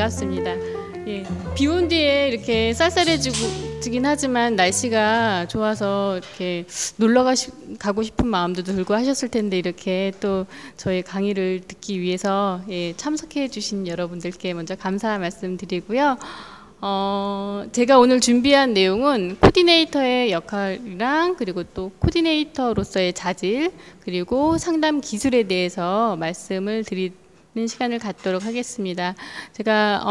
반갑습니다. 예, 비온 뒤에 이렇게 쌀쌀해지긴 하지만 날씨가 좋아서 이렇게 가고 싶은 마음도 들고 하셨을 텐데 이렇게 또 저희 강의를 듣기 위해서 참석해 주신 여러분들께 먼저 감사 말씀드리고요. 제가 오늘 준비한 내용은 코디네이터의 역할이랑 그리고 또 코디네이터로서의 자질 그리고 상담 기술에 대해서 말씀을 드리는 시간을 갖도록 하겠습니다. 제가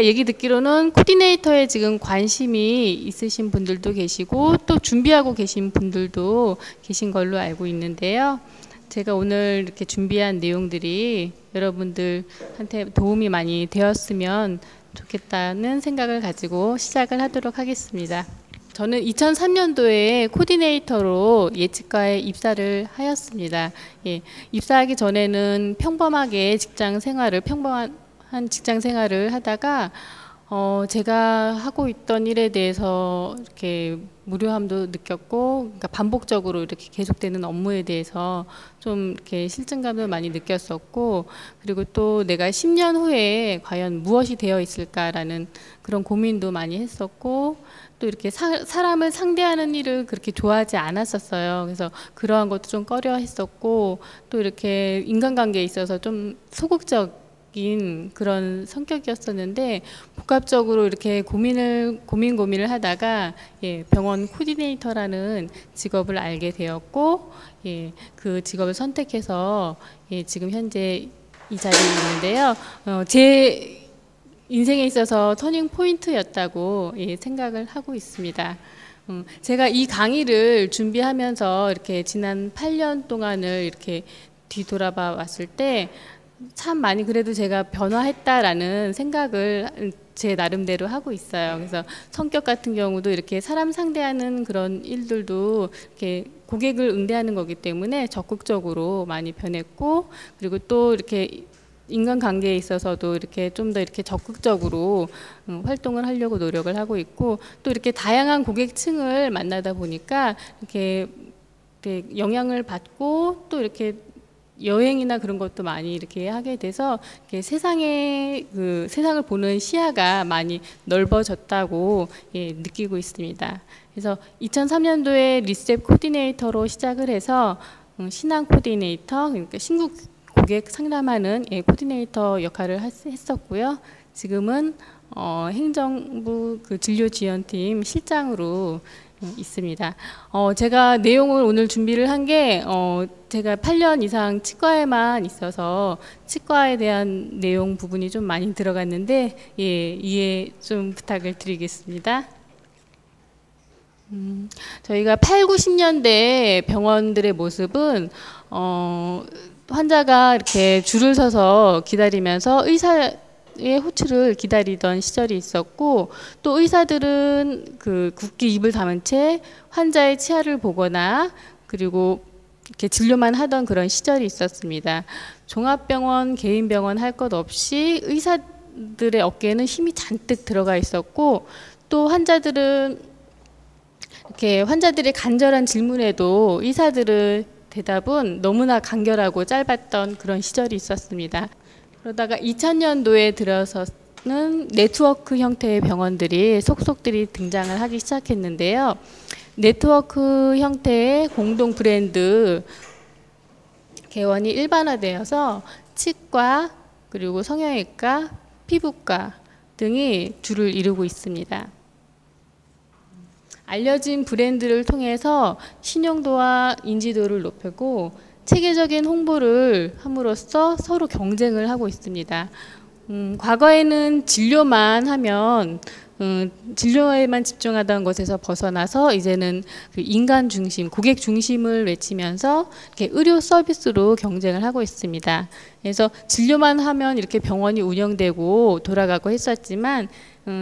얘기 듣기로는 코디네이터에 지금 관심이 있으신 분들도 계시고 또 준비하고 계신 분들도 계신 걸로 알고 있는데요. 제가 오늘 이렇게 준비한 내용들이 여러분들한테 도움이 많이 되었으면 좋겠다는 생각을 가지고 시작을 하도록 하겠습니다. 저는 2003년도에 코디네이터로 예치과에 입사를 하였습니다. 입사하기 전에는 평범한 직장 생활을 하다가 제가 하고 있던 일에 대해서 이렇게 무료함도 느꼈고, 그러니까 반복적으로 이렇게 계속되는 업무에 대해서 좀 이렇게 실증감을 많이 느꼈었고, 그리고 또 내가 10년 후에 과연 무엇이 되어 있을까라는 그런 고민도 많이 했었고, 또 이렇게 사람을 상대하는 일을 그렇게 좋아하지 않았었어요. 그래서 그러한 것도 좀 꺼려 했었고, 또 이렇게 인간관계에 있어서 좀 소극적인 그런 성격이었었는데 복합적으로 이렇게 고민을 하다가 병원 코디네이터라는 직업을 알게 되었고 그 직업을 선택해서 지금 현재 이 자리에 있는데요. 제 인생에 있어서 터닝 포인트였다고 생각을 하고 있습니다. 제가 이 강의를 준비하면서 이렇게 지난 8년 동안을 이렇게 뒤돌아봐 왔을 때 참 많이 그래도 제가 변화했다라는 생각을 제 나름대로 하고 있어요. 그래서 성격 같은 경우도 이렇게 사람 상대하는 그런 일들도 이렇게 고객을 응대하는 거기 때문에 적극적으로 많이 변했고, 그리고 또 이렇게 인간관계에 있어서도 이렇게 좀 더 이렇게 적극적으로 활동을 하려고 노력을 하고 있고, 또 이렇게 다양한 고객층을 만나다 보니까 이렇게 영향을 받고 또 이렇게 여행이나 그런 것도 많이 이렇게 하게 돼서 이렇게 세상을 보는 시야가 많이 넓어졌다고 느끼고 있습니다. 그래서 2003년도에 리셉 코디네이터로 시작을 해서 신앙 코디네이터, 그러니까 신규 고객 상담하는 코디네이터 역할을 했었고요. 지금은 행정부 진료지원팀 실장으로 있습니다. 제가 내용을 오늘 준비를 한 게 제가 8년 이상 치과에만 있어서 치과에 대한 내용 부분이 좀 많이 들어갔는데 이해 좀 부탁을 드리겠습니다. 저희가 8, 90년대 병원들의 모습은 환자가 이렇게 줄을 서서 기다리면서 의사의 호출을 기다리던 시절이 있었고, 또 의사들은 그 굳게 입을 다문 채 환자의 치아를 보거나 그리고 이렇게 진료만 하던 그런 시절이 있었습니다. 종합병원, 개인병원 할 것 없이 의사들의 어깨에는 힘이 잔뜩 들어가 있었고, 또 환자들은 이렇게 환자들의 간절한 질문에도 의사들의 대답은 너무나 간결하고 짧았던 그런 시절이 있었습니다. 그러다가 2000년도에 들어서는 네트워크 형태의 병원들이 속속들이 등장을 하기 시작했는데요. 네트워크 형태의 공동 브랜드 개원이 일반화되어서 치과, 그리고 성형외과, 피부과 등이 주를 이루고 있습니다. 알려진 브랜드를 통해서 신용도와 인지도를 높이고 체계적인 홍보를 함으로써 서로 경쟁을 하고 있습니다. 과거에는 진료만 하면 진료에만 집중하던 것에서 벗어나서 이제는 그 인간 중심, 고객 중심을 외치면서 이렇게 의료 서비스로 경쟁을 하고 있습니다. 그래서 진료만 하면 이렇게 병원이 운영되고 돌아가고 했었지만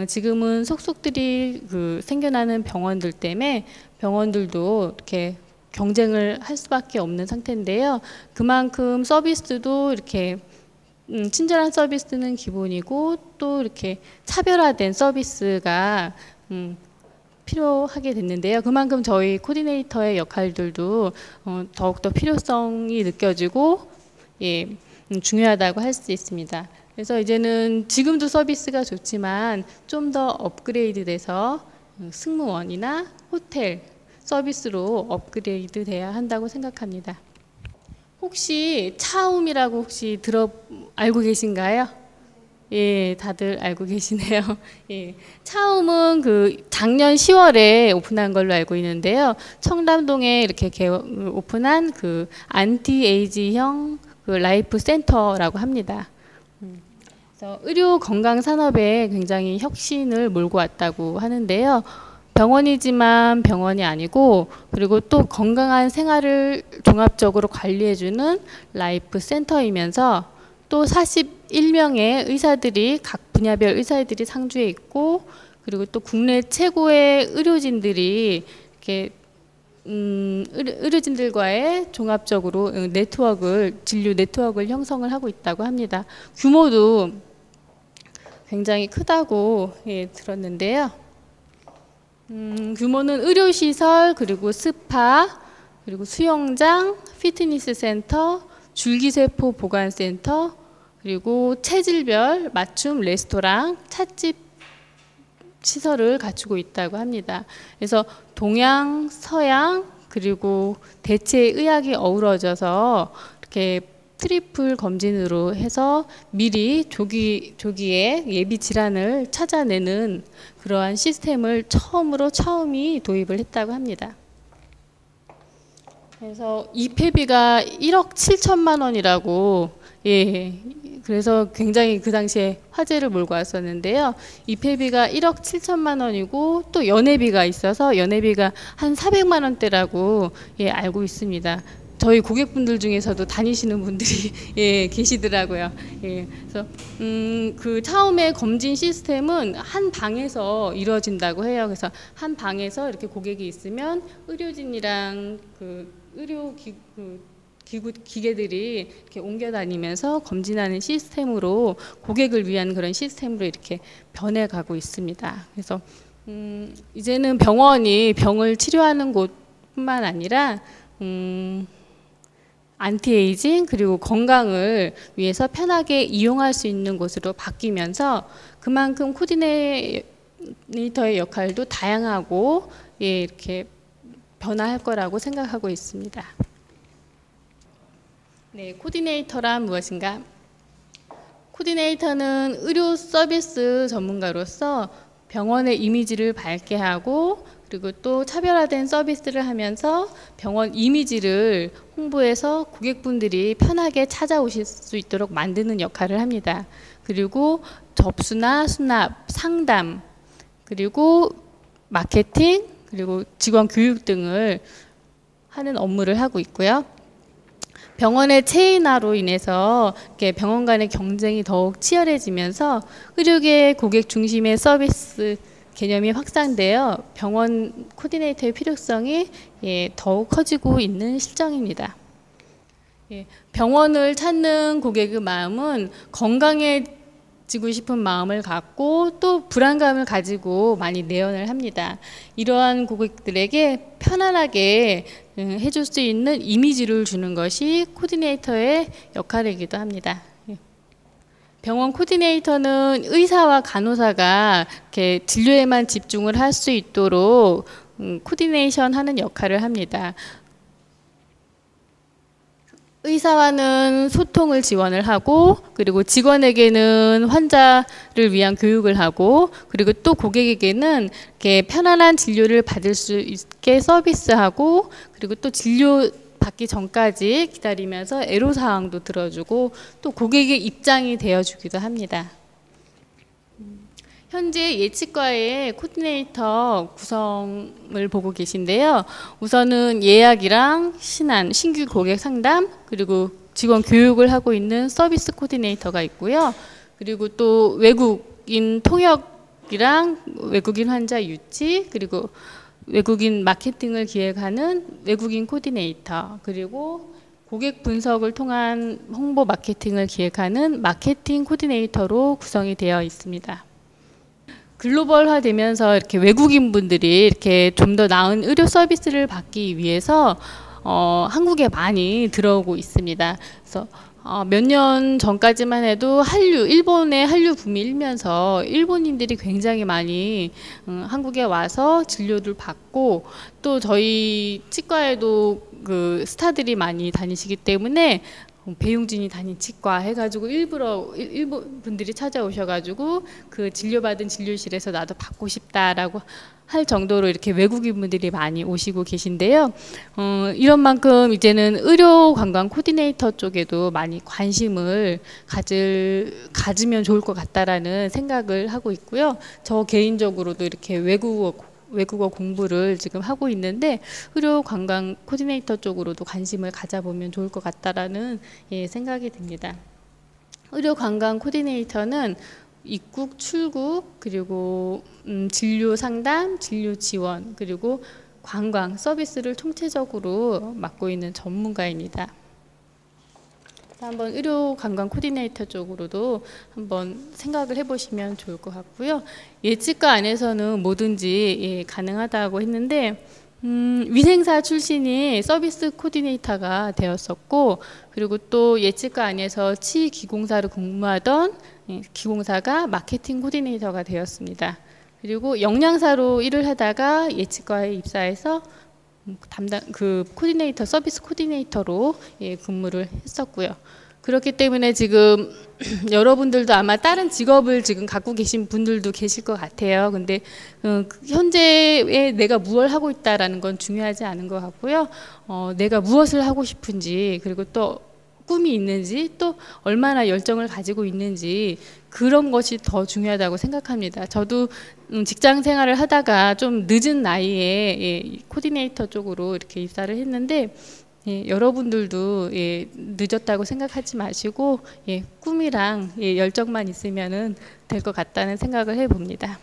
지금은 속속들이 생겨나는 병원들 때문에 병원들도 이렇게 경쟁을 할 수밖에 없는 상태인데요. 그만큼 서비스도 이렇게 친절한 서비스는 기본이고 또 이렇게 차별화된 서비스가 필요하게 됐는데요. 그만큼 저희 코디네이터의 역할들도 더욱더 필요성이 느껴지고 중요하다고 할 수 있습니다. 그래서 이제는 지금도 서비스가 좋지만 좀 더 업그레이드돼서 승무원이나 호텔 서비스로 업그레이드 돼야 한다고 생각합니다. 혹시 차움이라고 혹시 알고 계신가요? 예, 다들 알고 계시네요. 예, 차움은 작년 10월에 오픈한 걸로 알고 있는데요. 청담동에 이렇게 오픈한 안티에이지형 라이프 센터라고 합니다. 그래서 의료 건강 산업에 굉장히 혁신을 몰고 왔다고 하는데요. 병원이지만 병원이 아니고, 그리고 또 건강한 생활을 종합적으로 관리해주는 라이프 센터이면서 또 41명의 의사들이, 각 분야별 의사들이 상주해 있고, 그리고 또 국내 최고의 의료진들이 이렇게 의료진들과의 종합적으로 진료 네트워크를 형성을 하고 있다고 합니다. 규모도 굉장히 크다고 들었는데요. 규모는 의료시설, 그리고 스파, 그리고 수영장, 피트니스 센터, 줄기세포 보관센터, 그리고 체질별 맞춤 레스토랑, 찻집 시설을 갖추고 있다고 합니다. 그래서 동양, 서양, 그리고 대체 의학이 어우러져서 이렇게 트리플 검진으로 해서 미리 조기에 예비 질환을 찾아내는 그러한 시스템을 처음이 도입을 했다고 합니다. 그래서 입회비가 1억 7천만 원이라고, 그래서 굉장히 그 당시에 화제를 몰고 왔었는데요. 입회비가 1억 7천만 원이고 또 연회비가 있어서 연회비가 한 400만 원대라고 알고 있습니다. 저희 고객분들 중에서도 다니시는 분들이 계시더라고요. 그래서 그 차움의 검진 시스템은 한 방에서 이루어진다고 해요. 그래서 한 방에서 이렇게 고객이 있으면 의료진이랑 기계들이 이렇게 옮겨 다니면서 검진하는 시스템으로, 고객을 위한 그런 시스템으로 이렇게 변해가고 있습니다. 그래서 이제는 병원이 병을 치료하는 곳뿐만 아니라 안티에이징 그리고 건강을 위해서 편하게 이용할 수 있는 곳으로 바뀌면서 그만큼 코디네이터의 역할도 다양하고 이렇게 변화할 거라고 생각하고 있습니다. 네, 코디네이터란 무엇인가? 코디네이터는 의료 서비스 전문가로서 병원의 이미지를 밝게 하고, 그리고 또 차별화된 서비스를 하면서 병원 이미지를 홍보해서 고객분들이 편하게 찾아오실 수 있도록 만드는 역할을 합니다. 그리고 접수나 수납, 상담, 그리고 마케팅, 그리고 직원 교육 등을 하는 업무를 하고 있고요. 병원의 체인화로 인해서 병원 간의 경쟁이 더욱 치열해지면서 의료계 고객 중심의 서비스 개념이 확산되어 병원 코디네이터의 필요성이 더욱 커지고 있는 실정입니다. 병원을 찾는 고객의 마음은 건강해지고 싶은 마음을 갖고 또 불안감을 가지고 많이 내연을 합니다. 이러한 고객들에게 편안하게 해줄 수 있는 이미지를 주는 것이 코디네이터의 역할이기도 합니다. 병원 코디네이터는 의사와 간호사가 이렇게 진료에만 집중을 할 수 있도록 코디네이션 하는 역할을 합니다. 의사와는 소통을 지원을 하고, 그리고 직원에게는 환자를 위한 교육을 하고, 그리고 또 고객에게는 이렇게 편안한 진료를 받을 수 있게 서비스하고, 그리고 또 진료 받기 전까지 기다리면서 애로사항도 들어주고 또 고객의 입장이 되어주기도 합니다. 현재 예치과의 코디네이터 구성을 보고 계신데요. 우선은 예약이랑 신규 고객 상담, 그리고 직원 교육을 하고 있는 서비스 코디네이터가 있고요. 그리고 또 외국인 통역이랑 외국인 환자 유치, 그리고 외국인 마케팅을 기획하는 외국인 코디네이터, 그리고 고객 분석을 통한 홍보 마케팅을 기획하는 마케팅 코디네이터로 구성이 되어 있습니다. 글로벌화 되면서 이렇게 외국인 분들이 이렇게 좀 더 나은 의료 서비스를 받기 위해서 한국에 많이 들어오고 있습니다. 그래서 몇 년 전까지만 해도 일본의 한류 붐이 일면서 일본인들이 굉장히 많이 한국에 와서 진료를 받고 또 저희 치과에도 그 스타들이 많이 다니시기 때문에 배용진이 다닌 치과 해가지고 일부러 일본 분들이 찾아오셔가지고 그 진료받은 진료실에서 나도 받고 싶다라고 할 정도로 이렇게 외국인 분들이 많이 오시고 계신데요. 이런 만큼 이제는 의료 관광 코디네이터 쪽에도 많이 관심을 가지면 좋을 것 같다라는 생각을 하고 있고요. 저 개인적으로도 이렇게 외국어 공부를 지금 하고 있는데 의료 관광 코디네이터 쪽으로도 관심을 가져보면 좋을 것 같다라는 생각이 듭니다. 의료 관광 코디네이터는 입국, 출국, 그리고 진료 상담, 진료 지원, 그리고 관광 서비스를 총체적으로 맡고 있는 전문가입니다. 한번 의료 관광 코디네이터 쪽으로도 한번 생각을 해보시면 좋을 것 같고요. 예치과 안에서는 뭐든지 가능하다고 했는데 위생사 출신이 서비스 코디네이터가 되었었고, 그리고 또 예치과 안에서 치기공사로 근무하던 기공사가 마케팅 코디네이터가 되었습니다. 그리고 영양사로 일을 하다가 예치과에 입사해서 코디네이터, 서비스 코디네이터로 근무를 했었고요. 그렇기 때문에 지금 여러분들도 아마 다른 직업을 지금 갖고 계신 분들도 계실 것 같아요. 근데 현재에 내가 무엇을 하고 있다라는 건 중요하지 않은 것 같고요. 내가 무엇을 하고 싶은지, 그리고 또 꿈이 있는지, 또 얼마나 열정을 가지고 있는지, 그런 것이 더 중요하다고 생각합니다. 저도 직장 생활을 하다가 좀 늦은 나이에 코디네이터 쪽으로 이렇게 입사를 했는데, 여러분들도 늦었다고 생각하지 마시고 꿈이랑 열정만 있으면은 될 것 같다는 생각을 해봅니다.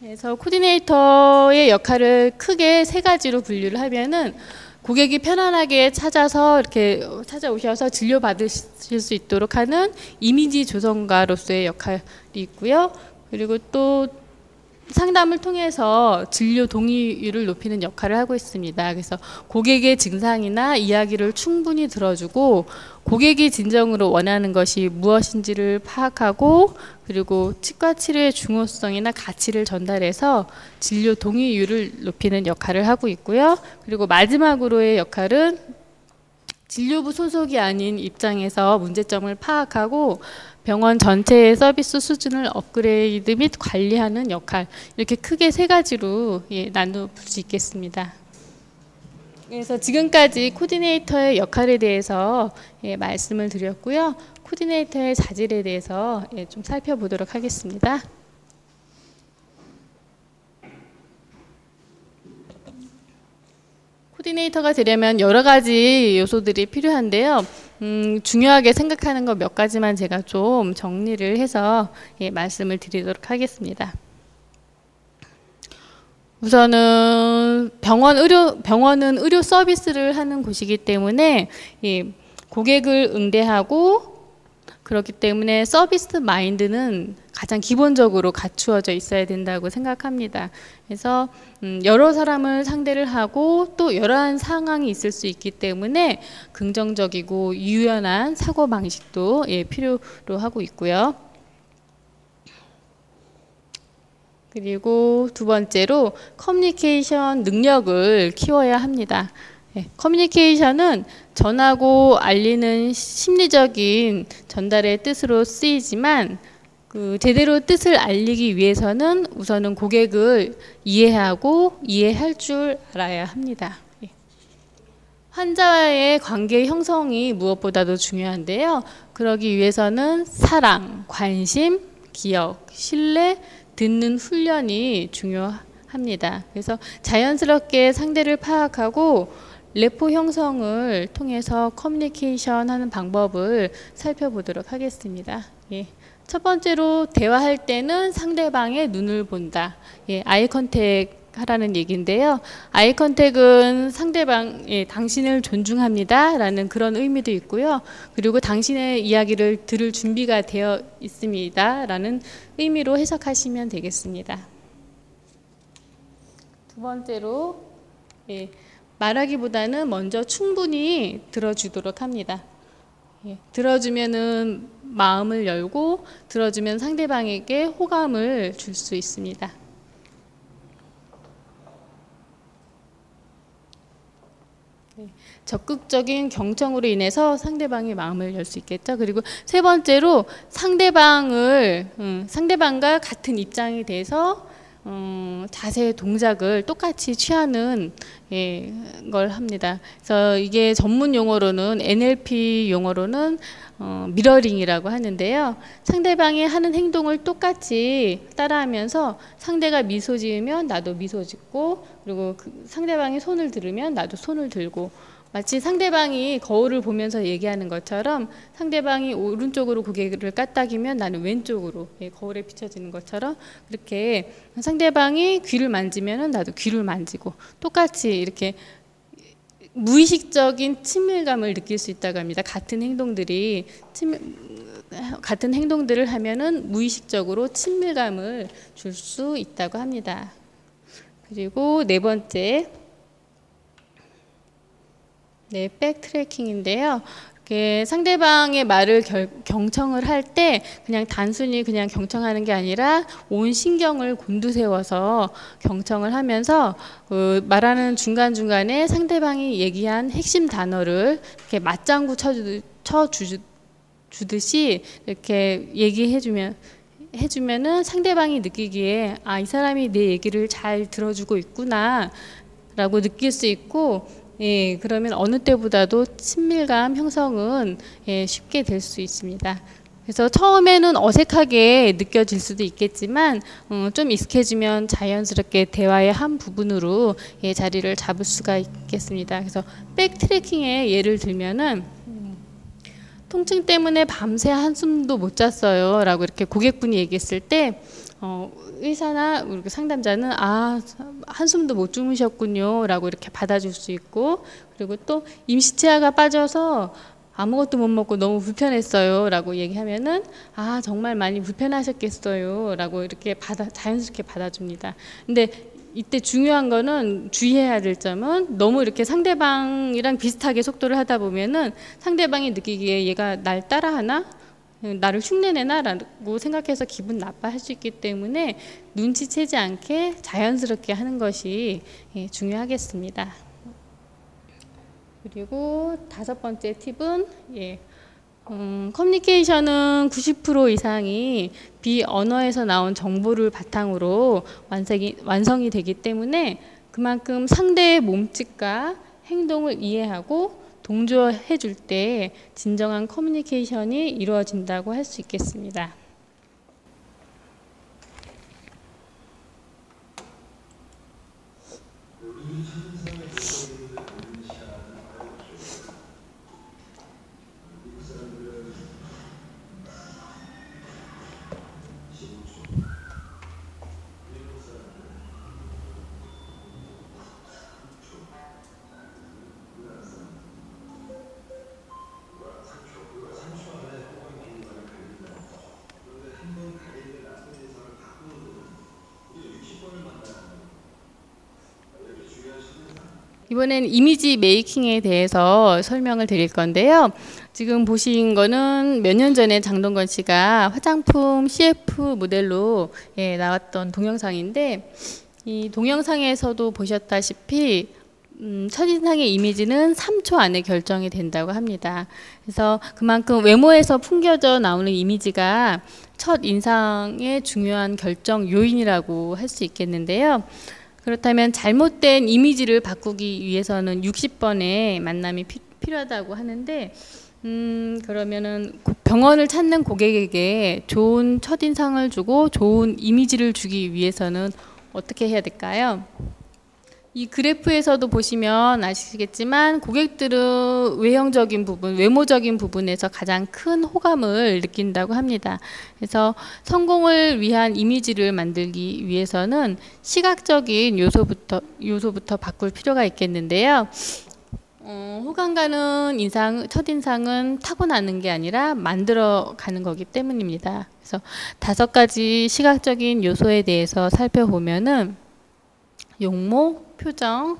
그래서 코디네이터의 역할을 크게 세 가지로 분류를 하면은 고객이 편안하게 찾아오셔서 진료 받으실 수 있도록 하는 이미지 조성가로서의 역할이 있고요. 그리고 또 상담을 통해서 진료 동의율을 높이는 역할을 하고 있습니다. 그래서 고객의 증상이나 이야기를 충분히 들어주고 고객이 진정으로 원하는 것이 무엇인지를 파악하고, 그리고 치과 치료의 중요성이나 가치를 전달해서 진료 동의율을 높이는 역할을 하고 있고요. 그리고 마지막으로의 역할은 진료부 소속이 아닌 입장에서 문제점을 파악하고 병원 전체의 서비스 수준을 업그레이드 및 관리하는 역할, 이렇게 크게 세 가지로 나눌 수 있겠습니다. 그래서 지금까지 코디네이터의 역할에 대해서 말씀을 드렸고요. 코디네이터의 자질에 대해서 좀 살펴보도록 하겠습니다. 코디네이터가 되려면 여러 가지 요소들이 필요한데요. 중요하게 생각하는 것 몇 가지만 제가 좀 정리를 해서 말씀을 드리도록 하겠습니다. 우선은 병원은 의료 서비스를 하는 곳이기 때문에 고객을 응대하고, 그렇기 때문에 서비스 마인드는 가장 기본적으로 갖추어져 있어야 된다고 생각합니다. 그래서 여러 사람을 상대를 하고 또 여러한 상황이 있을 수 있기 때문에 긍정적이고 유연한 사고방식도 필요로 하고 있고요. 그리고 두 번째로 커뮤니케이션 능력을 키워야 합니다. 커뮤니케이션은 전하고 알리는 심리적인 전달의 뜻으로 쓰이지만 제대로 뜻을 알리기 위해서는 우선은 고객을 이해하고 이해할 줄 알아야 합니다. 환자와의 관계 형성이 무엇보다도 중요한데요. 그러기 위해서는 사랑, 관심, 기억, 신뢰, 듣는 훈련이 중요합니다. 그래서 자연스럽게 상대를 파악하고 레포 형성을 통해서 커뮤니케이션 하는 방법을 살펴보도록 하겠습니다. 첫 번째로 대화할 때는 상대방의 눈을 본다. 아이 컨택 하라는 얘기인데요. 아이 컨택은 당신을 존중합니다 라는 그런 의미도 있고요. 그리고 당신의 이야기를 들을 준비가 되어 있습니다 라는 의미로 해석하시면 되겠습니다. 두 번째로 말하기보다는 먼저 충분히 들어주도록 합니다. 예, 들어주면은 마음을 열고 들어주면 상대방에게 호감을 줄 수 있습니다. 적극적인 경청으로 인해서 상대방의 마음을 열 수 있겠죠. 그리고 세 번째로 상대방과 같은 입장에 대해서 자세 동작을 똑같이 취하는 걸 합니다. 그래서 이게 전문 용어로는 NLP 용어로는 미러링이라고 하는데요. 상대방이 하는 행동을 똑같이 따라하면서 상대가 미소 지으면 나도 미소 짓고, 그리고 상대방이 손을 들으면 나도 손을 들고, 마치 상대방이 거울을 보면서 얘기하는 것처럼 상대방이 오른쪽으로 고개를 까딱이면 나는 왼쪽으로 거울에 비춰지는 것처럼 그렇게 상대방이 귀를 만지면 나도 귀를 만지고 똑같이 이렇게 무의식적인 친밀감을 느낄 수 있다고 합니다. 같은 행동들을 하면은 무의식적으로 친밀감을 줄 수 있다고 합니다. 그리고 네 번째, 백트래킹인데요. 이렇게 상대방의 말을 경청을 할 때 그냥 단순히 그냥 경청하는 게 아니라 온 신경을 곤두세워서 경청을 하면서 말하는 중간중간에 상대방이 얘기한 핵심 단어를 이렇게 맞장구 쳐주듯이 이렇게 해주면은 상대방이 느끼기에 이 사람이 내 얘기를 잘 들어주고 있구나 라고 느낄 수 있고, 그러면 어느 때보다도 친밀감 형성은 쉽게 될 수 있습니다. 그래서 처음에는 어색하게 느껴질 수도 있겠지만 좀 익숙해지면 자연스럽게 대화의 한 부분으로 자리를 잡을 수가 있겠습니다. 그래서 백트래킹의 예를 들면은 통증 때문에 밤새 한숨도 못 잤어요 라고 이렇게 고객분이 얘기했을 때 의사나 우리 상담자는 한숨도 못 주무셨군요 라고 이렇게 받아줄 수 있고, 그리고 또 임시치아가 빠져서 아무것도 못 먹고 너무 불편했어요 라고 얘기하면은 정말 많이 불편하셨겠어요 라고 이렇게 자연스럽게 받아줍니다. 근데 이때 중요한 거는 주의해야 될 점은 너무 이렇게 상대방이랑 비슷하게 속도를 하다 보면은 상대방이 느끼기에 얘가 날 따라하나? 나를 흉내내나? 라고 생각해서 기분 나빠할 수 있기 때문에 눈치채지 않게 자연스럽게 하는 것이 중요하겠습니다. 그리고 다섯 번째 팁은 커뮤니케이션은 90% 이상이 비언어에서 나온 정보를 바탕으로 완성이 되기 때문에 그만큼 상대의 몸짓과 행동을 이해하고 동조해 줄 때 진정한 커뮤니케이션이 이루어진다고 할 수 있겠습니다. 이번엔 이미지 메이킹에 대해서 설명을 드릴 건데요. 지금 보신 거는 몇 년 전에 장동건 씨가 화장품 CF 모델로 나왔던 동영상인데, 이 동영상에서도 보셨다시피 첫인상의 이미지는 3초 안에 결정이 된다고 합니다. 그래서 그만큼 외모에서 풍겨져 나오는 이미지가 첫인상의 중요한 결정 요인이라고 할 수 있겠는데요. 그렇다면 잘못된 이미지를 바꾸기 위해서는 60번의 만남이 필요하다고 하는데, 그러면은 병원을 찾는 고객에게 좋은 첫인상을 주고 좋은 이미지를 주기 위해서는 어떻게 해야 될까요? 이 그래프에서도 보시면 아시겠지만 고객들은 외형적인 부분, 외모적인 부분에서 가장 큰 호감을 느낀다고 합니다. 그래서 성공을 위한 이미지를 만들기 위해서는 시각적인 요소부터 바꿀 필요가 있겠는데요. 호감 가는 첫인상은 타고나는 게 아니라 만들어가는 거기 때문입니다. 그래서 5가지 시각적인 요소에 대해서 살펴보면은 용모, 표정,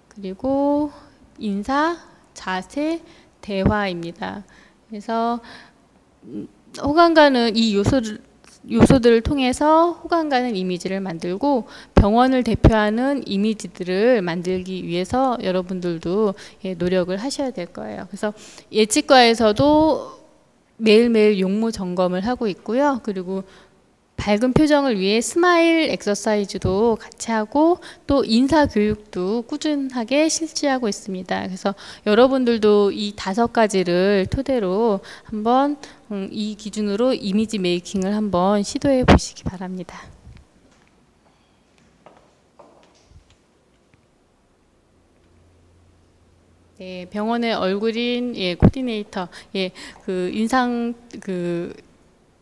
그리고 인사, 자세, 대화입니다. 그래서 호감 가는 이 요소들을 통해서 호감 가는 이미지를 만들고 병원을 대표하는 이미지들을 만들기 위해서 여러분들도 노력을 하셔야 될 거예요. 그래서 예치과에서도 매일매일 용모 점검을 하고 있고요. 그리고 밝은 표정을 위해 스마일 엑서사이즈도 같이 하고 또 인사 교육도 꾸준하게 실시하고 있습니다. 그래서 여러분들도 이 5가지를 토대로 한번 이 기준으로 이미지 메이킹을 한번 시도해 보시기 바랍니다. 네, 병원의 얼굴인 코디네이터, 그 인상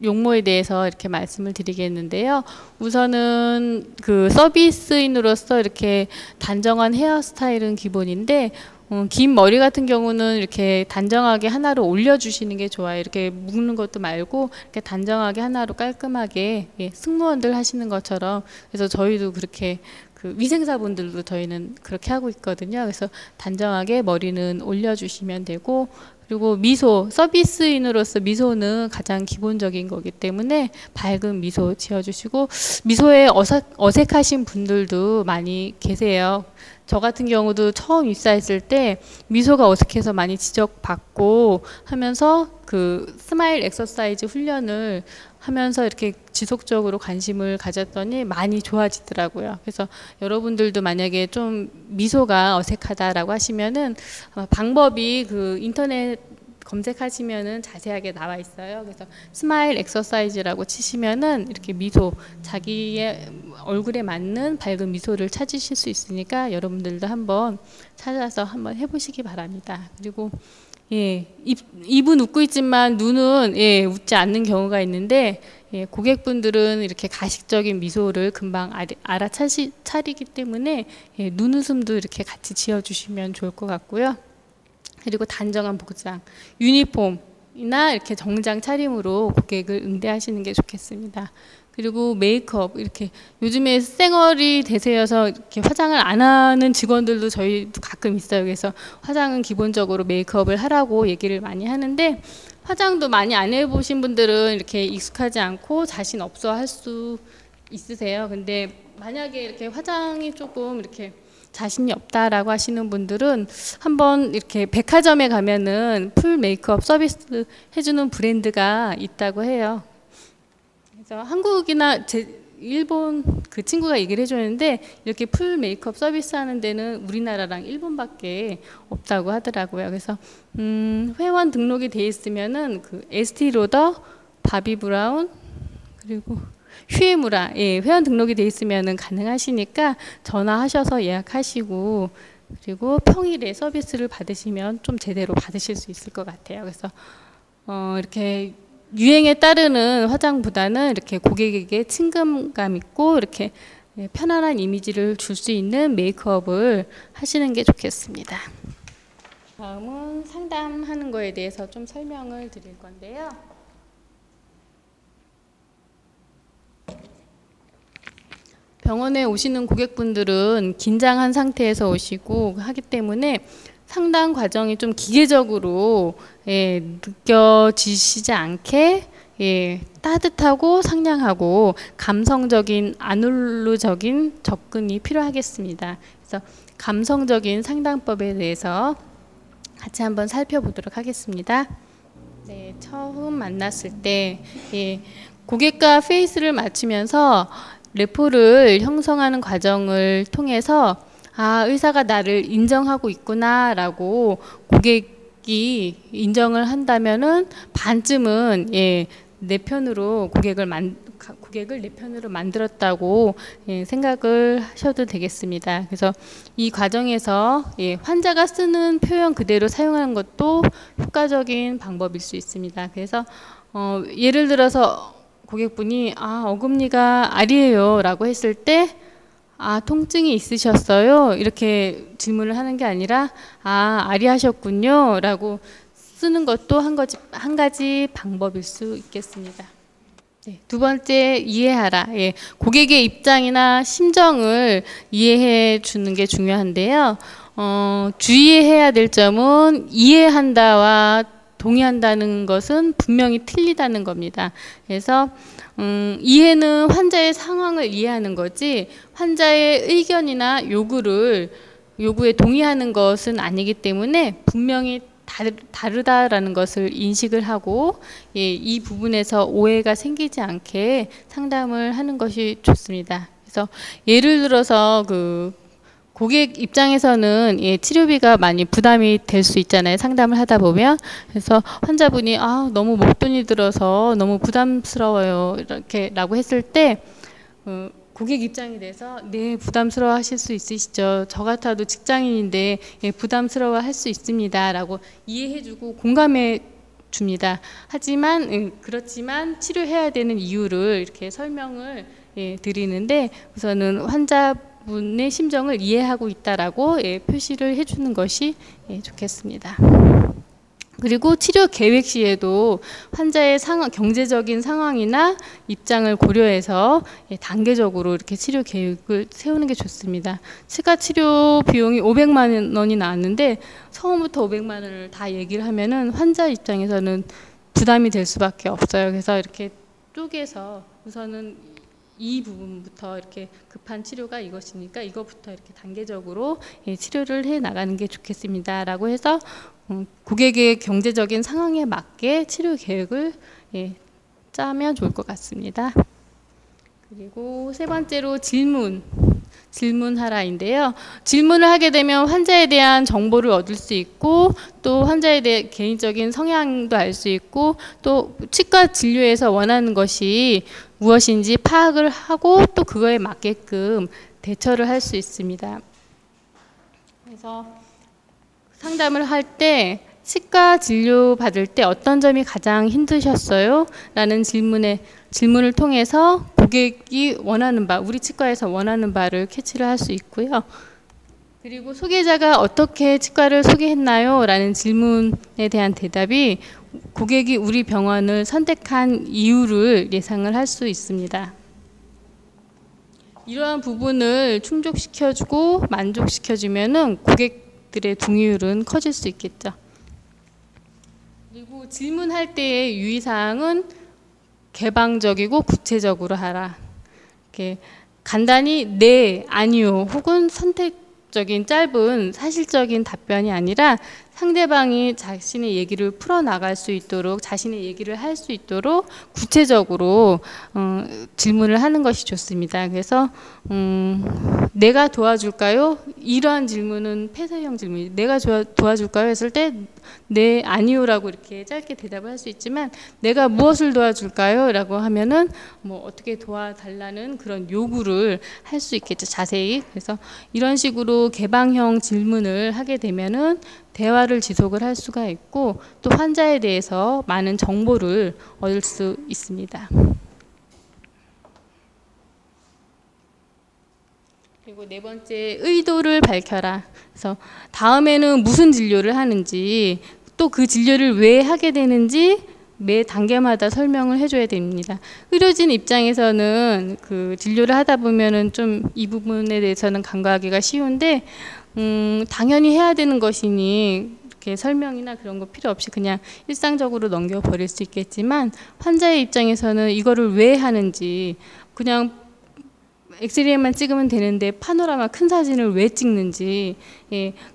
용모에 대해서 이렇게 말씀을 드리겠는데요. 우선은 그 서비스인으로서 이렇게 단정한 헤어스타일은 기본인데, 긴 머리 같은 경우는 이렇게 단정하게 하나로 올려주시는 게 좋아요. 이렇게 묶는 것도 말고 이렇게 단정하게 하나로 깔끔하게 승무원들 하시는 것처럼. 그래서 저희도 그렇게 그 위생사분들도 저희는 그렇게 하고 있거든요. 그래서 단정하게 머리는 올려주시면 되고, 그리고 미소, 서비스인으로서 미소는 가장 기본적인 거기 때문에 밝은 미소 지어주시고, 미소에 어색하신 분들도 많이 계세요. 저 같은 경우도 처음 입사했을 때 미소가 어색해서 많이 지적받고 하면서 그 스마일 엑서사이즈 훈련을 하면서 이렇게 지속적으로 관심을 가졌더니 많이 좋아지더라고요. 그래서 여러분들도 만약에 좀 미소가 어색하다라고 하시면은 방법이 그 인터넷 검색하시면은 자세하게 나와 있어요. 그래서 스마일 엑서사이즈라고 치시면은 이렇게 미소, 자기의 얼굴에 맞는 밝은 미소를 찾으실 수 있으니까 여러분들도 한번 찾아서 한번 해보시기 바랍니다. 그리고 입은 웃고 있지만 눈은 웃지 않는 경우가 있는데 고객분들은 이렇게 가식적인 미소를 금방 알아차리기 때문에 눈웃음도 이렇게 같이 지어주시면 좋을 것 같고요. 그리고 단정한 복장, 유니폼이나 이렇게 정장 차림으로 고객을 응대하시는 게 좋겠습니다. 그리고 메이크업, 이렇게 요즘에 쌩얼이 대세여서 이렇게 화장을 안 하는 직원들도 저희도 가끔 있어요. 그래서 화장은 기본적으로 메이크업을 하라고 얘기를 많이 하는데, 화장도 많이 안 해보신 분들은 이렇게 익숙하지 않고 자신 없어 할 수 있으세요. 근데 만약에 이렇게 화장이 조금 이렇게 자신이 없다라고 하시는 분들은 한번 이렇게 백화점에 가면은 풀 메이크업 서비스 해주는 브랜드가 있다고 해요. 그래서 한국이나 일본 그 친구가 얘기를 해줬는데 이렇게 풀 메이크업 서비스 하는 데는 우리나라랑 일본밖에 없다고 하더라고요. 그래서 회원 등록이 돼 있으면은 그 에스티로더, 바비브라운, 그리고 휴에무라 회원 등록이 돼 있으면은 가능하시니까 전화하셔서 예약하시고, 그리고 평일에 서비스를 받으시면 좀 제대로 받으실 수 있을 것 같아요. 그래서 이렇게 유행에 따르는 화장보다는 이렇게 고객에게 친근감 있고 이렇게 편안한 이미지를 줄 수 있는 메이크업을 하시는 게 좋겠습니다. 다음은 상담하는 거에 대해서 좀 설명을 드릴 건데요. 병원에 오시는 고객분들은 긴장한 상태에서 오시고 하기 때문에 상담 과정이 좀 기계적으로 느껴지시지 않게 따뜻하고 상냥하고 감성적인 아놀로적인 접근이 필요하겠습니다. 그래서 감성적인 상담법에 대해서 같이 한번 살펴보도록 하겠습니다. 네, 처음 만났을 때 고객과 페이스를 맞추면서 레포를 형성하는 과정을 통해서 의사가 나를 인정하고 있구나 라고 고객이 인정을 한다면은 반쯤은 내 편으로 고객을 내 편으로 만들었다고 생각을 하셔도 되겠습니다. 그래서 이 과정에서 환자가 쓰는 표현 그대로 사용하는 것도 효과적인 방법일 수 있습니다. 그래서 예를 들어서 고객분이 어금니가 알이에요 라고 했을 때 통증이 있으셨어요? 이렇게 질문을 하는 게 아니라 알이 하셨군요 라고 쓰는 것도 한 가지 방법일 수 있겠습니다. 네, 두 번째, 이해하라. 고객의 입장이나 심정을 이해해 주는 게 중요한데요. 주의해야 될 점은 이해한다와 동의한다는 것은 분명히 틀리다는 겁니다. 그래서 이해는 환자의 상황을 이해하는 거지 환자의 의견이나 요구에 동의하는 것은 아니기 때문에 분명히 다르다라는 것을 인식을 하고 이 부분에서 오해가 생기지 않게 상담을 하는 것이 좋습니다. 그래서 예를 들어서 고객 입장에서는 치료비가 많이 부담이 될 수 있잖아요. 상담을 하다 보면. 그래서 환자분이 너무 목돈이 들어서 너무 부담스러워요. 이렇게 라고 했을 때 고객 입장이 돼서 네, 부담스러워 하실 수 있으시죠. 저 같아도 직장인인데 부담스러워 할 수 있습니다. 라고 이해해주고 공감해 줍니다. 하지만 그렇지만 치료해야 되는 이유를 이렇게 설명을 드리는데 우선은 환자분의 심정을 이해하고 있다라고 표시를 해주는 것이 좋겠습니다. 그리고 치료 계획 시에도 환자의 경제적인 상황이나 입장을 고려해서 단계적으로 이렇게 치료 계획을 세우는 게 좋습니다. 치과 치료 비용이 500만 원이 나왔는데 처음부터 500만 원을 다 얘기를 하면은 환자 입장에서는 부담이 될 수밖에 없어요. 그래서 이렇게 쪼개서 우선은 이 부분부터 이렇게 급한 치료가 이것이니까 이것부터 이렇게 단계적으로 치료를 해 나가는 게 좋겠습니다라고 해서 고객의 경제적인 상황에 맞게 치료 계획을 짜면 좋을 것 같습니다. 그리고 세 번째로 질문하라인데요. 질문을 하게 되면 환자에 대한 정보를 얻을 수 있고 또 환자에 대해 개인적인 성향도 알 수 있고 또 치과 진료에서 원하는 것이 무엇인지 파악을 하고 또 그거에 맞게끔 대처를 할 수 있습니다. 그래서 상담을 할 때 치과 진료 받을 때 어떤 점이 가장 힘드셨어요? 라는 질문을 통해서 고객이 원하는 바, 우리 치과에서 원하는 바를 캐치를 할 수 있고요. 그리고 소개자가 어떻게 치과를 소개했나요? 라는 질문에 대한 대답이 고객이 우리 병원을 선택한 이유를 예상을 할 수 있습니다. 이러한 부분을 충족시켜주고 만족시켜주면은 고객들의 동의율은 커질 수 있겠죠. 그리고 질문할 때의 유의사항은 개방적이고 구체적으로 하라. 이렇게 간단히 네, 아니요 혹은 선택적인 짧은 사실적인 답변이 아니라 상대방이 자신의 얘기를 풀어나갈 수 있도록 자신의 얘기를 할 수 있도록 구체적으로 질문을 하는 것이 좋습니다. 그래서 내가 도와줄까요? 이러한 질문은 폐쇄형 질문이에요. 내가 도와줄까요? 했을 때 네, 아니요라고 이렇게 짧게 대답을 할 수 있지만 내가 무엇을 도와줄까요? 라고 하면은 뭐 어떻게 도와달라는 그런 요구를 할 수 있겠죠. 자세히. 그래서 이런 식으로 개방형 질문을 하게 되면은 대화를 지속을 할 수가 있고 또 환자에 대해서 많은 정보를 얻을 수 있습니다. 그리고 네 번째, 의도를 밝혀라. 그래서 다음에는 무슨 진료를 하는지 또 그 진료를 왜 하게 되는지 매 단계마다 설명을 해줘야 됩니다. 의료진 입장에서는 그 진료를 하다 보면은 좀 이 부분에 대해서는 간과하기가 쉬운데 당연히 해야 되는 것이니 이렇게 설명이나 그런 거 필요 없이 그냥 일상적으로 넘겨버릴 수 있겠지만 환자의 입장에서는 이거를 왜 하는지 그냥 엑스레이만 찍으면 되는데 파노라마 큰 사진을 왜 찍는지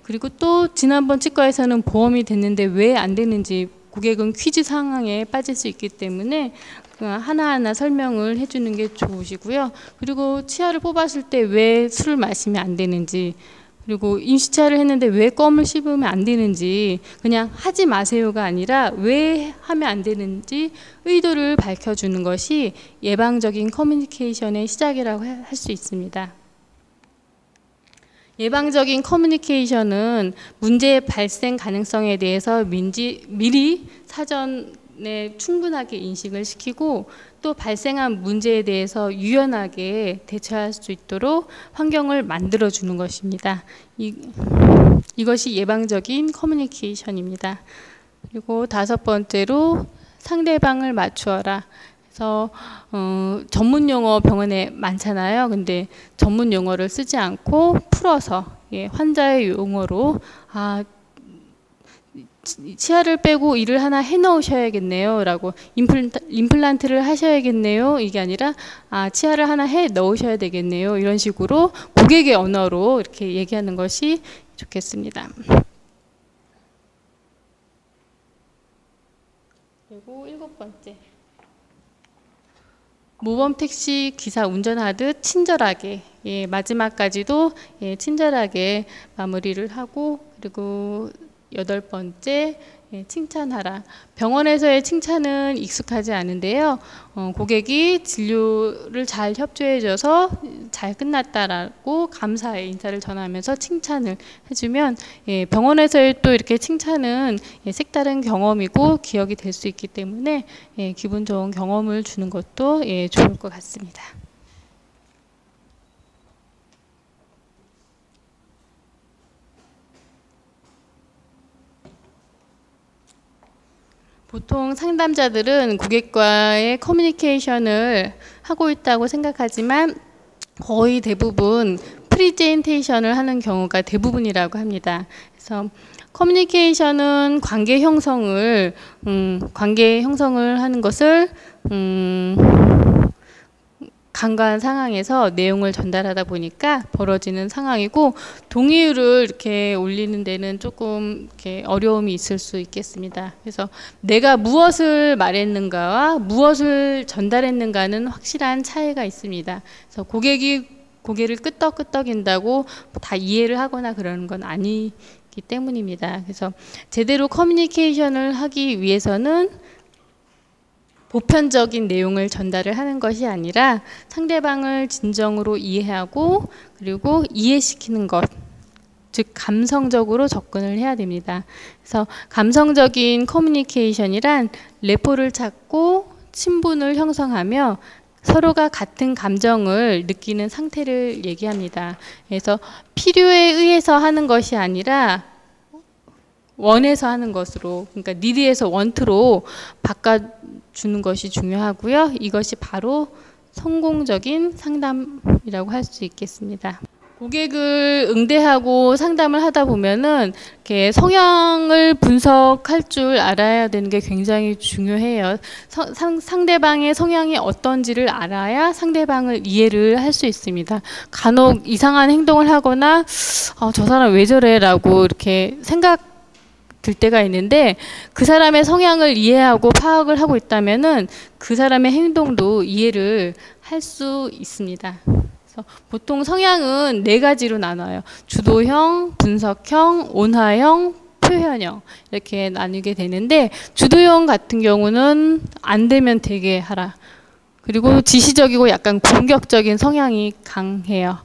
그리고 또 지난번 치과에서는 보험이 됐는데 왜 안 되는지 고객은 퀴즈 상황에 빠질 수 있기 때문에 하나하나 설명을 해주는 게 좋으시고요. 그리고 치아를 뽑았을 때 왜 술을 마시면 안 되는지 그리고 임시치아를 했는데 왜 껌을 씹으면 안 되는지 그냥 하지 마세요가 아니라 왜 하면 안 되는지 의도를 밝혀주는 것이 예방적인 커뮤니케이션의 시작이라고 할 수 있습니다. 예방적인 커뮤니케이션은 문제의 발생 가능성에 대해서 미리 사전에 충분하게 인식을 시키고 또 발생한 문제에 대해서 유연하게 대처할 수 있도록 환경을 만들어주는 것입니다. 이것이 예방적인 커뮤니케이션입니다. 그리고 다섯 번째로 상대방을 맞추어라. 그래서 전문 용어 병원에 많잖아요. 근데 전문 용어를 쓰지 않고 풀어서 환자의 용어로 치아를 빼고 일을 하나 해 넣으셔야겠네요 라고, 임플란트를 하셔야겠네요 이게 아니라 치아를 하나 해 넣으셔야 되겠네요, 이런 식으로 고객의 언어로 이렇게 얘기하는 것이 좋겠습니다. 그리고 7번째, 모범 택시 기사 운전하듯 친절하게, 마지막까지도 친절하게 마무리를 하고, 그리고 8번째, 칭찬하라. 병원에서의 칭찬은 익숙하지 않은데요. 고객이 진료를 잘 협조해줘서 잘 끝났다라고 감사의 인사를 전하면서 칭찬을 해주면, 병원에서의 또 이렇게 칭찬은 색다른 경험이고 기억이 될 수 있기 때문에 기분 좋은 경험을 주는 것도 좋을 것 같습니다. 보통 상담자들은 고객과의 커뮤니케이션을 하고 있다고 생각하지만 거의 대부분 프리젠테이션을 하는 경우가 대부분이라고 합니다. 그래서 커뮤니케이션은 관계 형성을 하는 것을 간과한 상황에서 내용을 전달하다 보니까 벌어지는 상황이고, 동의어를 이렇게 올리는 데는 조금 이렇게 어려움이 있을 수 있겠습니다. 그래서 내가 무엇을 말했는가와 무엇을 전달했는가는 확실한 차이가 있습니다. 그래서 고개를 끄덕끄덕인다고 다 이해를 하거나 그러는 건 아니기 때문입니다. 그래서 제대로 커뮤니케이션을 하기 위해서는 보편적인 내용을 전달을 하는 것이 아니라 상대방을 진정으로 이해하고 그리고 이해시키는 것, 즉 감성적으로 접근을 해야 됩니다. 그래서 감성적인 커뮤니케이션이란 레포를 찾고 친분을 형성하며 서로가 같은 감정을 느끼는 상태를 얘기합니다. 그래서 필요에 의해서 하는 것이 아니라 원에서 하는 것으로, 그러니까 니드에서 원트로 바꿔주는 것이 중요하고요. 이것이 바로 성공적인 상담이라고 할 수 있겠습니다. 고객을 응대하고 상담을 하다 보면은 이렇게 성향을 분석할 줄 알아야 되는 게 굉장히 중요해요. 상대방의 성향이 어떤지를 알아야 상대방을 이해를 할 수 있습니다. 간혹 이상한 행동을 하거나 저 사람 왜 저래 라고 이렇게 들 때가 있는데, 그 사람의 성향을 이해하고 파악을 하고 있다면은 그 사람의 행동도 이해를 할 수 있습니다. 그래서 보통 성향은 4가지로 나눠요. 주도형, 분석형, 온화형, 표현형, 이렇게 나누게 되는데, 주도형 같은 경우는 안 되면 되게 하라. 그리고 지시적이고 약간 공격적인 성향이 강해요.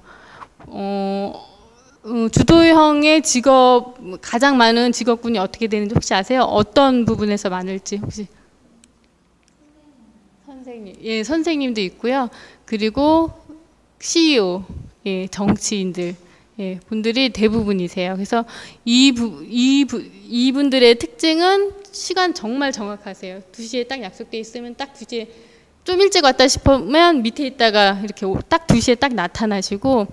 주도형의 직업, 가장 많은 직업군이 어떻게 되는지 혹시 아세요? 어떤 부분에서 많을지 혹시? 선생님. 예, 선생님도 있고요. 그리고 CEO, 정치인들, 분들이 대부분이세요. 그래서 이분들의 특징은 시간 정말 정확하세요. 2시에 딱 약속돼 있으면 딱 2시에, 좀 일찍 왔다 싶으면 밑에 있다가 이렇게 딱 2시에 딱 나타나시고,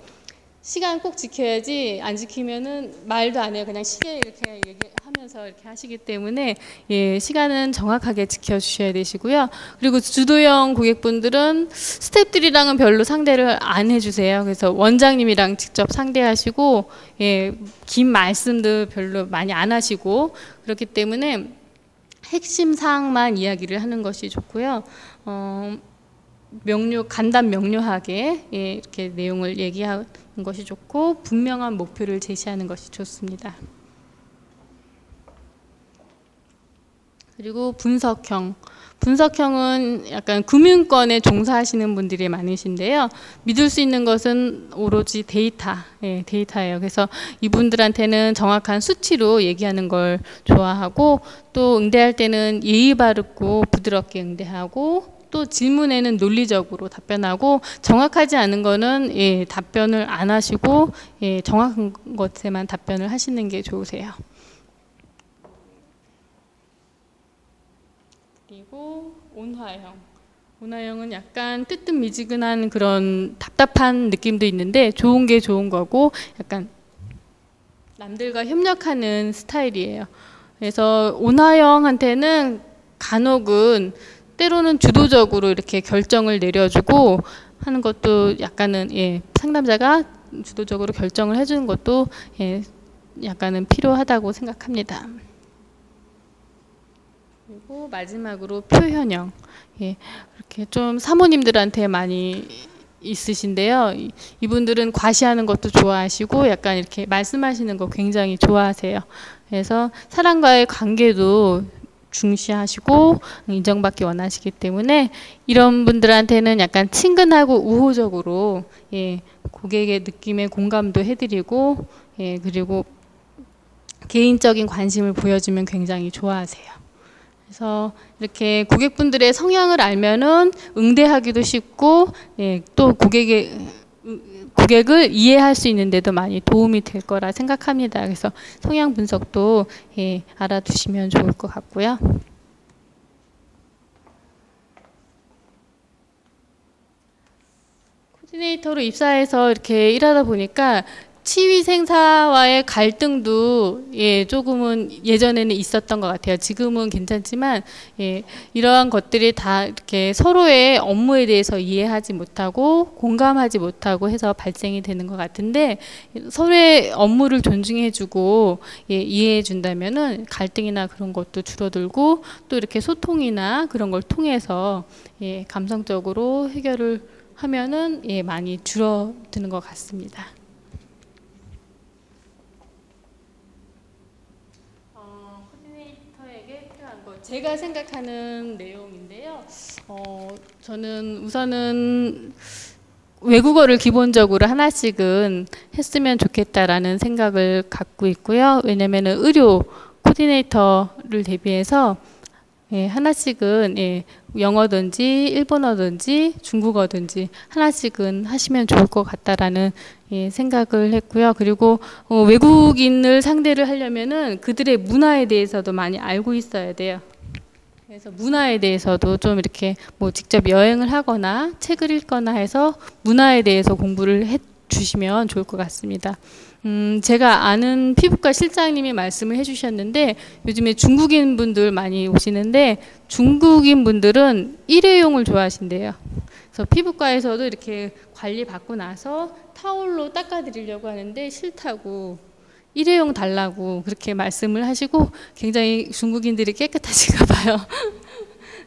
시간 꼭 지켜야지, 안 지키면은 말도 안 해요. 그냥 시계 이렇게 얘기하면서 이렇게 하시기 때문에 시간은 정확하게 지켜주셔야 되시고요. 그리고 주도형 고객분들은 스태프들이랑은 별로 상대를 안 해주세요. 그래서 원장님이랑 직접 상대하시고, 긴 말씀도 별로 많이 안 하시고, 그렇기 때문에 핵심 사항만 이야기를 하는 것이 좋고요. 간단 명료하게 이렇게 내용을 얘기하는 것이 좋고, 분명한 목표를 제시하는 것이 좋습니다. 그리고 분석형은 약간 금융권에 종사하시는 분들이 많으신데요. 믿을 수 있는 것은 오로지 데이터예요. 그래서 이분들한테는 정확한 수치로 얘기하는 걸 좋아하고, 또 응대할 때는 예의 바르고 부드럽게 응대하고, 또 질문에는 논리적으로 답변하고, 정확하지 않은 거는 답변을 안 하시고 정확한 것에만 답변을 하시는 게 좋으세요. 그리고 온화형은 약간 뜨뜻미지근한 그런 답답한 느낌도 있는데, 좋은 게 좋은 거고 약간 남들과 협력하는 스타일이에요. 그래서 오나영한테는 간혹은 때로는 주도적으로 이렇게 결정을 내려주고 하는 것도 약간은 상담자가 주도적으로 결정을 해주는 것도 약간은 필요하다고 생각합니다. 그리고 마지막으로 표현형. 이렇게 좀 사모님들한테 많이 있으신데요. 이분들은 과시하는 것도 좋아하시고 약간 이렇게 말씀하시는 거 굉장히 좋아하세요. 그래서 사람과의 관계도 중시하시고 인정받기 원하시기 때문에 이런 분들한테는 약간 친근하고 우호적으로 고객의 느낌에 공감도 해드리고 그리고 개인적인 관심을 보여주면 굉장히 좋아하세요. 그래서 이렇게 고객분들의 성향을 알면은 응대하기도 쉽고 또 고객을 이해할 수 있는데도 많이 도움이 될 거라 생각합니다. 그래서 성향 분석도 알아두시면 좋을 것 같고요. 코디네이터로 입사해서 이렇게 일하다 보니까 치위생사와의 갈등도 조금은 예전에는 있었던 것 같아요. 지금은 괜찮지만 이러한 것들이 다 이렇게 서로의 업무에 대해서 이해하지 못하고 공감하지 못하고 해서 발생이 되는 것 같은데 서로의 업무를 존중해주고 이해해준다면은 갈등이나 그런 것도 줄어들고 또 이렇게 소통이나 그런 걸 통해서 감성적으로 해결을 하면은 많이 줄어드는 것 같습니다. 제가 생각하는 내용인데요. 저는 우선은 외국어를 기본적으로 하나씩은 했으면 좋겠다라는 생각을 갖고 있고요. 왜냐면은 의료 코디네이터를 대비해서 하나씩은 영어든지 일본어든지 중국어든지 하나씩은 하시면 좋을 것 같다라는 생각을 했고요. 그리고 외국인을 상대를 하려면은 그들의 문화에 대해서도 많이 알고 있어야 돼요. 그래서 문화에 대해서도 좀 이렇게 뭐 직접 여행을 하거나 책을 읽거나 해서 문화에 대해서 공부를 해 주시면 좋을 것 같습니다. 제가 아는 피부과 실장님이 말씀을 해주셨는데 요즘에 중국인 분들 많이 오시는데 중국인 분들은 일회용을 좋아하신대요. 그래서 피부과에서도 이렇게 관리 받고 나서 타올로 닦아드리려고 하는데 싫다고 일회용 달라고 그렇게 말씀을 하시고 굉장히 중국인들이 깨끗하신가 봐요.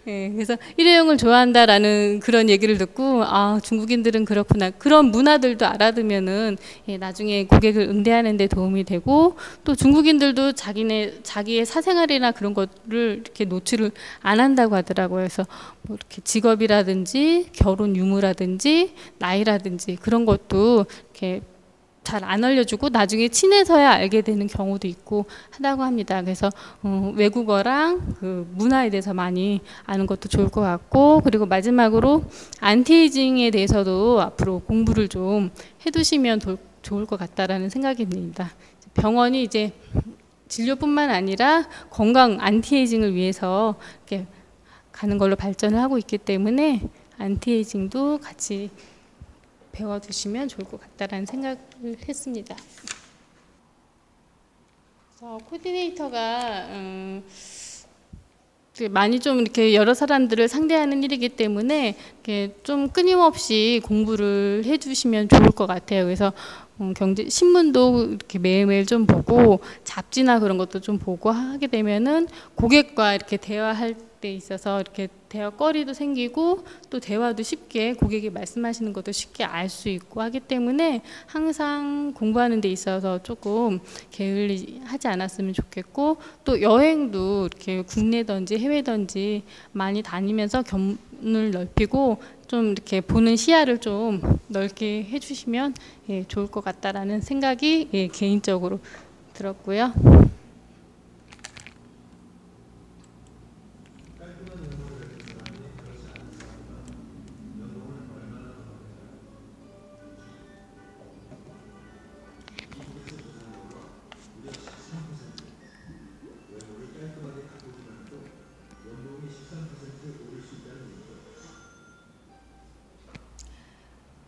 그래서 일회용을 좋아한다라는 그런 얘기를 듣고 아 중국인들은 그렇구나. 그런 문화들도 알아두면은 나중에 고객을 응대하는 데 도움이 되고 또 중국인들도 자기의 사생활이나 그런 것을 이렇게 노출을 안 한다고 하더라고요. 그래서 뭐 이렇게 직업이라든지 결혼 유무라든지 나이라든지 그런 것도 이렇게 잘 안 알려주고 나중에 친해서야 알게 되는 경우도 있고 하다고 합니다. 그래서 외국어랑 그 문화에 대해서 많이 아는 것도 좋을 것 같고 그리고 마지막으로 안티에이징에 대해서도 앞으로 공부를 좀 해두시면 좋을 것 같다라는 생각이 듭니다. 병원이 이제 진료뿐만 아니라 건강 안티에이징을 위해서 이렇게 가는 걸로 발전을 하고 있기 때문에 안티에이징도 같이 배워두시면 좋을 것 같다라는 생각을 했습니다. 그래서 코디네이터가 많이 좀 이렇게 여러 사람들을 상대하는 일이기 때문에 이렇게 좀 끊임없이 공부를 해주시면 좋을 것 같아요. 그래서 경제 신문도 이렇게 매일매일 좀 보고 잡지나 그런 것도 좀 보고 하게 되면은 고객과 이렇게 대화할 때 있어서 이렇게 대화거리도 생기고 또 대화도 쉽게 고객이 말씀하시는 것도 쉽게 알 수 있고 하기 때문에 항상 공부하는 데 있어서 조금 게을리하지 않았으면 좋겠고 또 여행도 이렇게 국내든지 해외든지 많이 다니면서 견문을 넓히고 좀 이렇게 보는 시야를 좀 넓게 해주시면 좋을 것 같다라는 생각이 개인적으로 들었고요.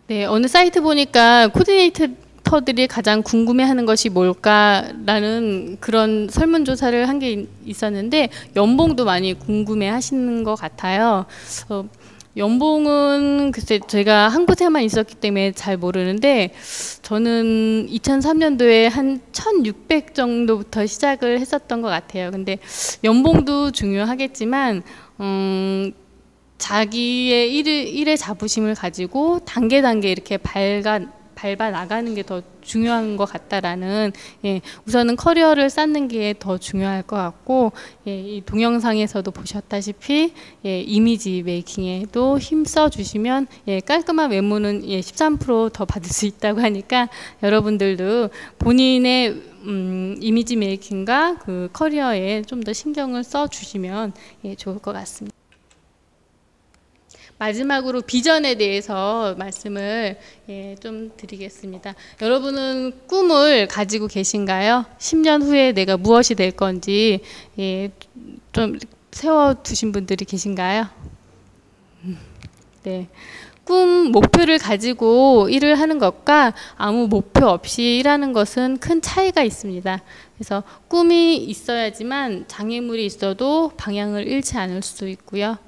네, 어느 사이트 보니까 코디네이터 닥터들이 가장 궁금해하는 것이 뭘까라는 그런 설문조사를 한 게 있었는데 연봉도 많이 궁금해하시는 것 같아요. 연봉은 글쎄 제가 한 곳에만 있었기 때문에 잘 모르는데 저는 2003년도에 한 1600 정도부터 시작을 했었던 것 같아요. 근데 연봉도 중요하겠지만 자기의 일의 자부심을 가지고 단계 이렇게 밟아 나가는 게 더 중요한 것 같다라는, 예, 우선은 커리어를 쌓는 게 더 중요할 것 같고, 예, 이 동영상에서도 보셨다시피, 예, 이미지 메이킹에도 힘써 주시면, 예, 깔끔한 외모는, 예, 13% 더 받을 수 있다고 하니까 여러분들도 본인의 이미지 메이킹과 그 커리어에 좀 더 신경을 써 주시면, 예, 좋을 것 같습니다. 마지막으로 비전에 대해서 말씀을, 예, 좀 드리겠습니다. 여러분은 꿈을 가지고 계신가요? 10년 후에 내가 무엇이 될 건지, 예, 좀 세워두신 분들이 계신가요? 네. 목표를 가지고 일을 하는 것과 아무 목표 없이 일하는 것은 큰 차이가 있습니다. 그래서 꿈이 있어야지만 장애물이 있어도 방향을 잃지 않을 수 있고요.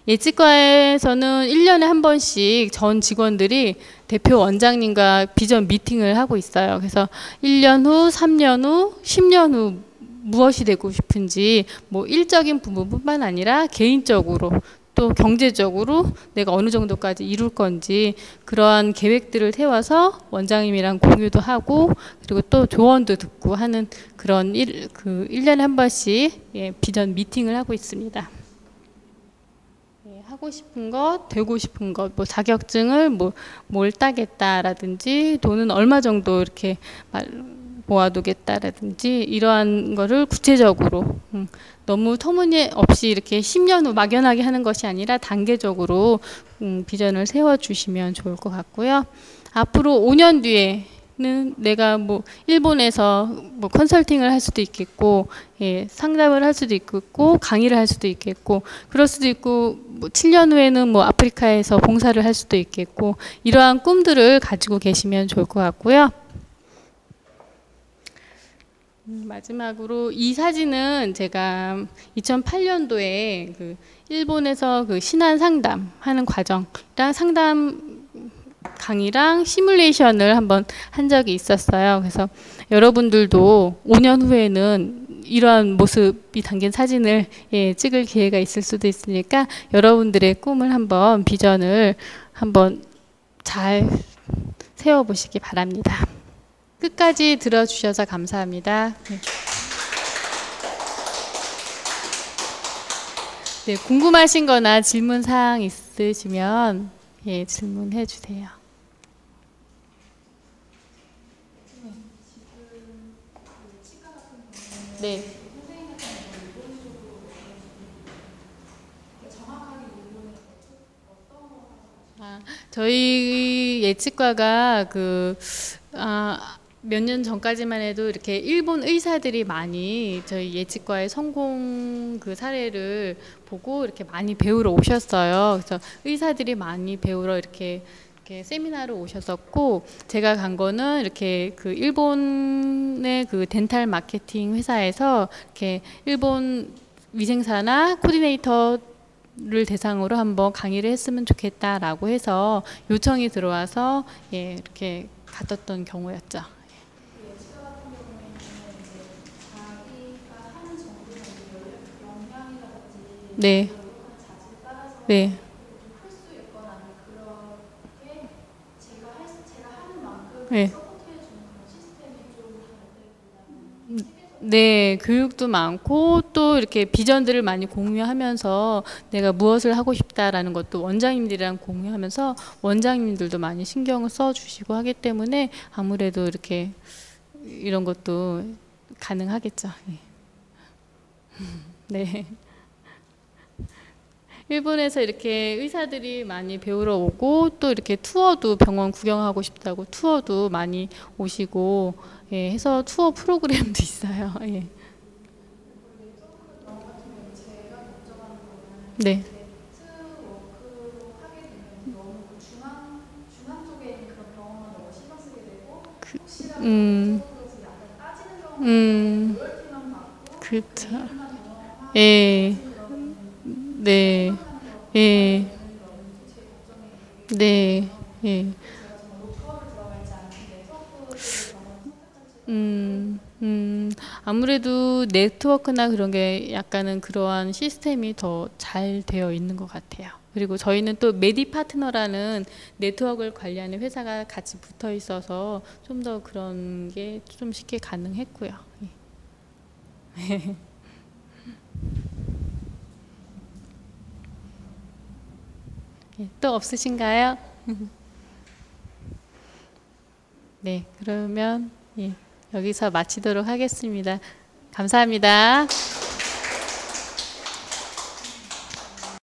예치과에서는 1년에 한 번씩 전 직원들이 대표 원장님과 비전 미팅을 하고 있어요. 그래서 1년 후, 3년 후, 10년 후 무엇이 되고 싶은지, 뭐 일적인 부분뿐만 아니라 개인적으로 또 경제적으로 내가 어느 정도까지 이룰 건지 그러한 계획들을 세워서 원장님이랑 공유도 하고 그리고 또 조언도 듣고 하는 그런 1년에 한 번씩, 예, 비전 미팅을 하고 있습니다. 하고 싶은 것, 되고 싶은 것, 뭐 자격증을 뭘 따겠다라든지 돈은 얼마 정도 이렇게 모아두겠다라든지 이러한 거를 구체적으로, 너무 터무니없이 이렇게 10년 후 막연하게 하는 것이 아니라 단계적으로 비전을 세워주시면 좋을 것 같고요. 앞으로 5년 뒤에는 내가 뭐 일본에서 뭐 컨설팅을 할 수도 있겠고, 예, 상담을 할 수도 있겠고, 강의를 할 수도 있겠고, 그럴 수도 있고, 뭐 7년 후에는 뭐 아프리카에서 봉사를 할 수도 있겠고, 이러한 꿈들을 가지고 계시면 좋을 것 같고요. 마지막으로 이 사진은 제가 2008년도에 그 일본에서 그 신안 상담하는 과정이랑 상담 강의랑 시뮬레이션을 한번 한 적이 있었어요. 그래서 여러분들도 5년 후에는 이러한 모습이 담긴 사진을, 예, 찍을 기회가 있을 수도 있으니까 여러분들의 꿈을 한번, 비전을 한번 잘 세워보시기 바랍니다. 끝까지 들어주셔서 감사합니다. 네. 네, 궁금하신 거나 질문 사항 있으시면, 예, 질문해 주세요. 네. 저희 예치과가 몇 년 전까지만 해도 이렇게 일본 의사들이 많이 저희 예치과의 성공 그 사례를 보고 이렇게 많이 배우러 오셨어요. 그래서 의사들이 많이 배우러 이렇게 세미나로 오셨었고, 제가 간 거는 이렇게 그 일본의 그 덴탈 마케팅 회사에서 이렇게 일본 위생사나 코디네이터를 대상으로 한번 강의를 했으면 좋겠다라고 해서 요청이 들어와서, 예, 이렇게 갔었던 경우였죠. 네. 네. 네. 네, 교육도 많고 또 이렇게 비전들을 많이 공유하면서 내가 무엇을 하고 싶다라는 것도 원장님들이랑 공유하면서 원장님들도 많이 신경을 써주시고 하기 때문에 아무래도 이렇게 이런 것도 가능하겠죠. 네. 일본에서 이렇게 의사들이 많이 배우러 오고 또 이렇게 투어도 병원 구경하고 싶다고 투어도 많이 오시고, 예, 해서 투어 프로그램도 있어요. 예. 네. 음, 음, 그렇죠. 예, 네, 예, 네, 예. 음, 아무래도 네트워크나 그런 게 약간은 그러한 시스템이 더 잘 되어 있는 것 같아요. 그리고 저희는 또 메디 파트너라는 네트워크를 관리하는 회사가 같이 붙어 있어서 좀 더 그런 게 좀 쉽게 가능했고요. 예, 또 없으신가요? 네, 그러면 예, 여기서 마치도록 하겠습니다. 감사합니다.